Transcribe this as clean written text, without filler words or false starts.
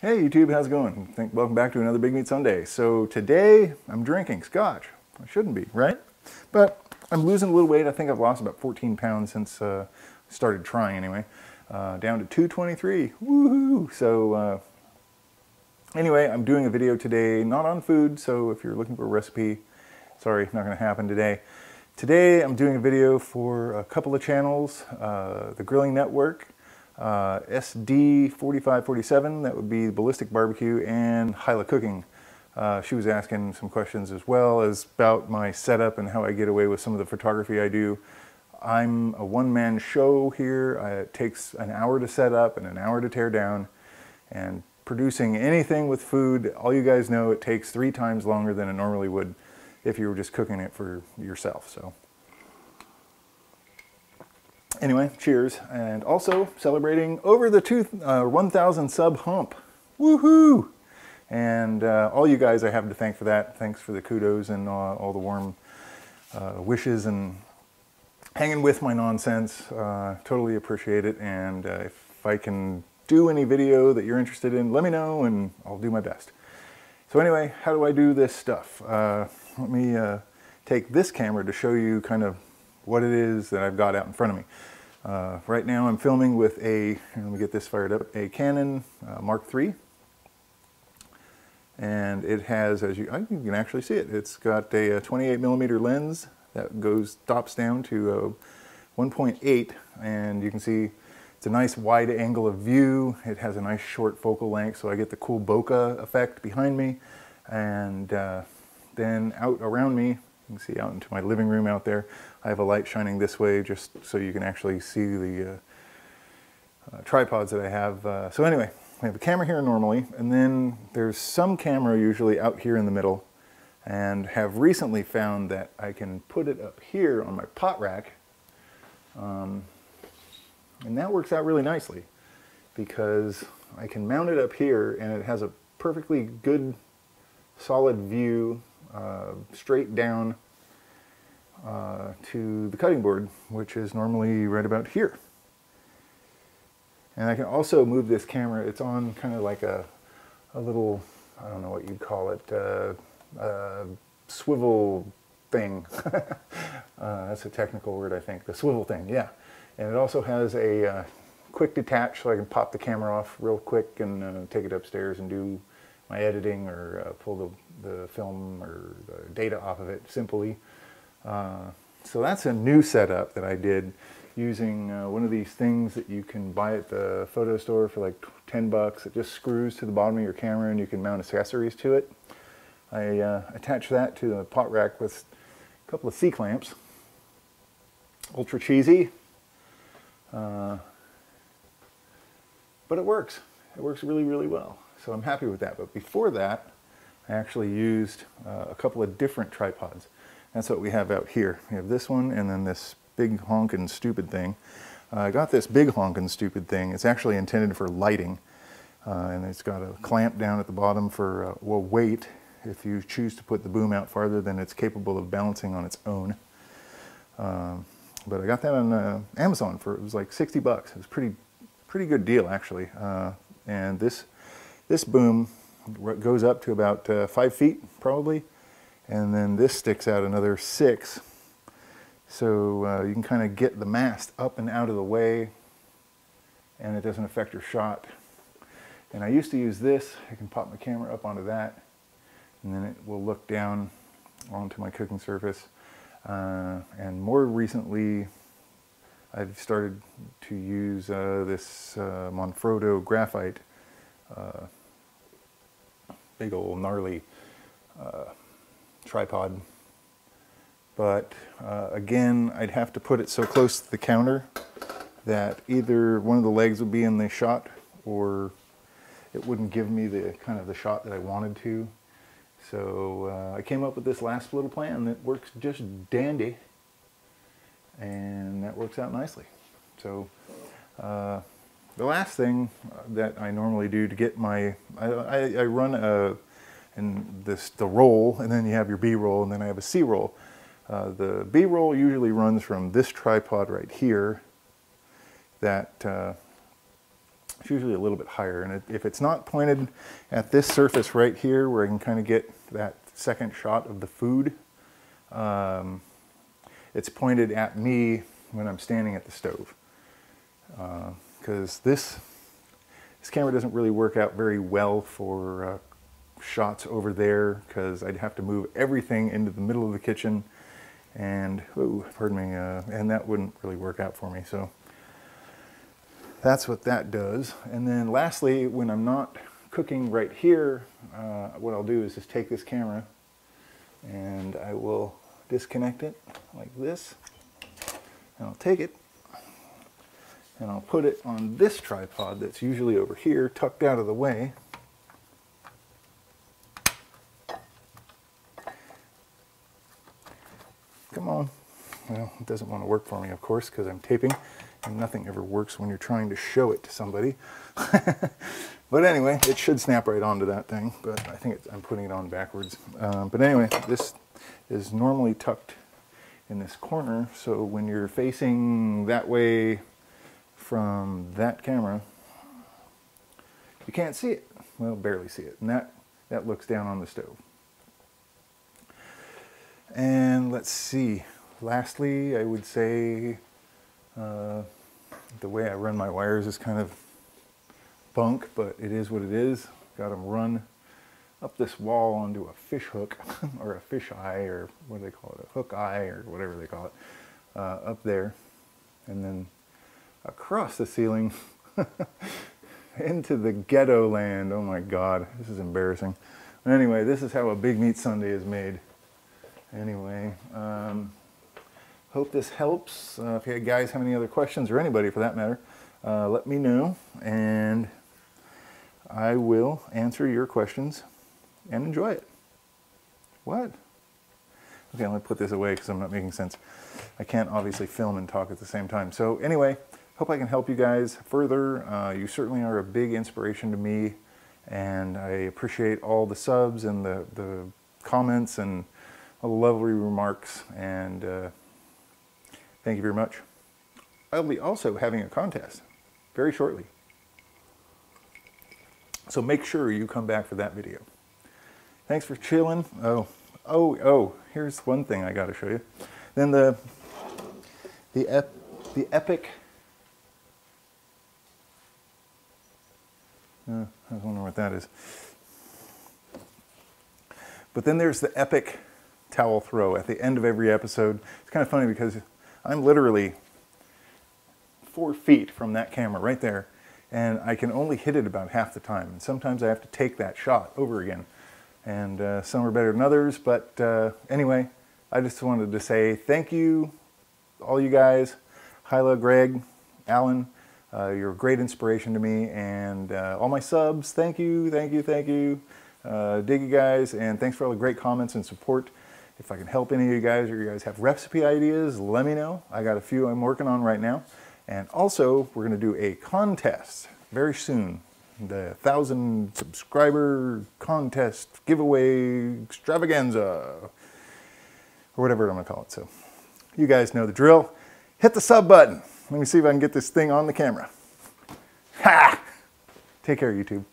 Hey YouTube, how's it going? Welcome back to another Big Meat Sunday. So today I'm drinking scotch. I shouldn't be, right? But I'm losing a little weight. I think I've lost about 14 pounds since I started trying anyway. Down to 223. Woohoo! So anyway, I'm doing a video today, not on food, so if you're looking for a recipe, sorry, not going to happen today. Today I'm doing a video for a couple of channels, the Grilling Network, SD4547, that would be Ballistic Barbecue, and Hyla Cooking. She was asking some questions as well as about my setup and how I get away with some of the photography I do. I'm a one-man show here. It takes an hour to set up and an hour to tear down, and producing anything with food, all you guys know, it takes 3 times longer than it normally would if you were just cooking it for yourself. So anyway, cheers. And also celebrating over the 1,000 sub hump. Woohoo! And all you guys I have to thank for that. Thanks for the kudos and all the warm wishes and hanging with my nonsense. Totally appreciate it. And if I can do any video that you're interested in, let me know and I'll do my best. So anyway, how do I do this stuff? Let me take this camera to show you kind of what it is that I've got out in front of me. Right now I'm filming with a, let me get this fired up, a Canon Mark III. And it has, as you can actually see it, it's got a 28mm lens that stops down to 1.8, and you can see it's a nice wide angle of view. It has a nice short focal length, so I get the cool bokeh effect behind me. And then out around me, you can see out into my living room out there, I have a light shining this way just so you can actually see the tripods that I have. So anyway, I have a camera here normally, and then there's some camera usually out here in the middle, and have recently found that I can put it up here on my pot rack, and that works out really nicely because I can mount it up here and it has a perfectly good solid view straight down to the cutting board, which is normally right about here. And I can also move this camera. It's on kind of like a little, I don't know what you'd call it, swivel thing. That's a technical word, I think. The swivel thing, yeah. And it also has a quick detach, so I can pop the camera off real quick and take it upstairs and do my editing or pull the film or the data off of it simply. So that's a new setup that I did using one of these things that you can buy at the photo store for like 10 bucks. It just screws to the bottom of your camera and you can mount accessories to it. I attached that to the pot rack with a couple of C-clamps. Ultra cheesy, but it works. It works really, really well. So I'm happy with that. But before that, I actually used a couple of different tripods. That's what we have out here. We have this one and then this big honkin' stupid thing. I got this big honkin' stupid thing. It's actually intended for lighting. And it's got a clamp down at the bottom for weight. If you choose to put the boom out farther, then it's capable of balancing on its own. But I got that on Amazon for, it was like 60 bucks. It was pretty good deal actually. And this boom goes up to about 5 feet probably, and then this sticks out another 6. So you can kind of get the mast up and out of the way, and it doesn't affect your shot. And I used to use this. I can pop my camera up onto that, and then it will look down onto my cooking surface. And more recently, I've started to use this Manfrotto graphite, big old gnarly tripod. But again, I'd have to put it so close to the counter that either one of the legs would be in the shot or it wouldn't give me the kind of the shot that I wanted to. So I came up with this last little plan that works just dandy, and that works out nicely. So the last thing that I normally do to get my, I run the roll, and then you have your B-roll, and then I have a C-roll. The B-roll usually runs from this tripod right here that It's usually a little bit higher, and if it's not pointed at this surface right here where I can kind of get that second shot of the food, it's pointed at me when I'm standing at the stove. Because this camera doesn't really work out very well for shots over there, because I'd have to move everything into the middle of the kitchen, and oh, pardon me, and that wouldn't really work out for me. So that's what that does. And then lastly, when I'm not cooking right here, what I'll do is just take this camera and I will disconnect it like this, and I'll take it and I'll put it on this tripod that's usually over here, tucked out of the way. Come on. Well, it doesn't want to work for me, of course, because I'm taping, and nothing ever works when you're trying to show it to somebody. But anyway, it should snap right onto that thing, but I think I'm putting it on backwards. But anyway, this is normally tucked in this corner, so when you're facing that way from that camera, you can't see it. Well, barely see it, and that looks down on the stove. And let's see, lastly, I would say the way I run my wires is kind of bunk, but it is what it is. Got them run up this wall onto a fish hook, or a fish eye, or what do they call it, a hook eye, or whatever they call it, up there, and then across the ceiling into the ghetto land. Oh my God, this is embarrassing. Anyway, this is how a Big Meat Sunday is made. Anyway, hope this helps. If you guys have any other questions, or anybody for that matter, let me know, and I will answer your questions and enjoy it. What? Okay, let me put this away because I'm not making sense. I can't obviously film and talk at the same time. So anyway, hope I can help you guys further. You certainly are a big inspiration to me, and I appreciate all the subs and the comments and all the lovely remarks, and thank you very much. I'll be also having a contest very shortly, so make sure you come back for that video. Thanks for chilling. Oh, here's one thing I got to show you. Then the epic, I was wondering what that is. But then there's the epic towel throw at the end of every episode. It's kind of funny because I'm literally 4 feet from that camera right there, and I can only hit it about half the time. And sometimes I have to take that shot over again. And some are better than others, but anyway, I just wanted to say thank you, all you guys. Hyla, Greg, Alan, you're a great inspiration to me, and all my subs, thank you, thank you, thank you. Dig you guys, and thanks for all the great comments and support. If I can help any of you guys, or you guys have recipe ideas, let me know. I got a few I'm working on right now. And also, we're going to do a contest very soon. The 1,000 subscriber contest giveaway extravaganza, or whatever I'm going to call it. So you guys know the drill. Hit the sub button. Let me see if I can get this thing on the camera. Ha! Take care, YouTube.